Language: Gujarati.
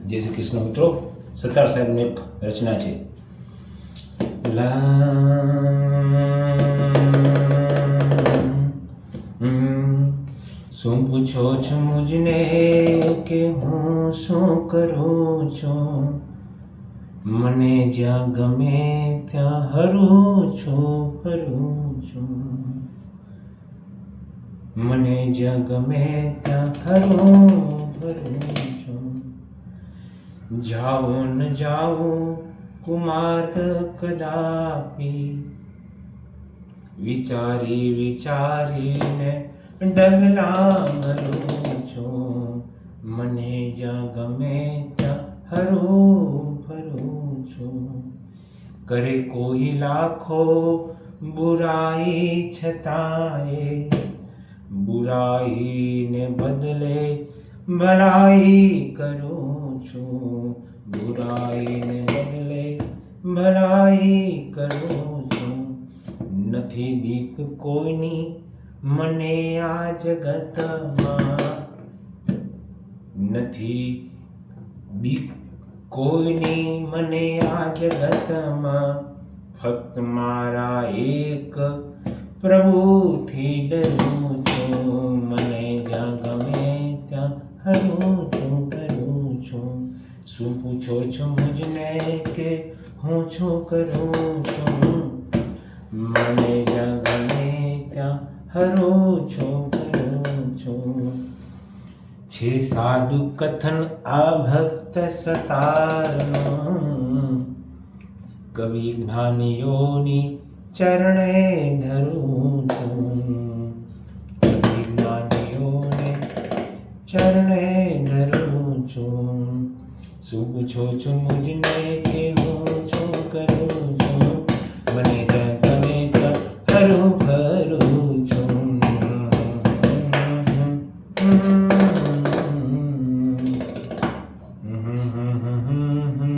જય શ્રી કૃષ્ણ મિત્રો. સત્તાર સાહેબની એક રચના છે. શું પૂછો છો મુજને કે હું શું કરું છું? મને જ્યાં ગમે ત્યાં હરું છું. મને જ્યાં ગમે ત્યાં હરું છું. જાઉં ન જાઉં કુમાર્ગ કદાપી, વિચારીને ડગલા ભરું છું. મને જ્યાં ગમે ત્યાં હરું છું. કરે કોઈ લાખો બુરાઈ છતાંય, બુરાઈને બદલે ભલાઈ કરું છું. બુરાઈને બદલે ભલાઈ કરું છું. નથી બીક કોઈની મને આ જગતમાં, નથી બીક કોઈની મને આ જગતમાં. ફક્ત મારા એક પ્રભુથી ડરું છું. મને જ્યાં ગમે ત્યાં હરું છું. શું પૂછો છો મુજને કે હું શું કરું છું? મને જ્યાં ગમે ત્યાં હરું છું. છે સાદુ કથન આ ભક્ત સતારનું, કવિ જ્ઞાનીઓની ચરણે ધરું છું. કવિ જ્ઞાનીઓને ચરણે ધરું છું. શું પૂછો છો મુજને કે હું શું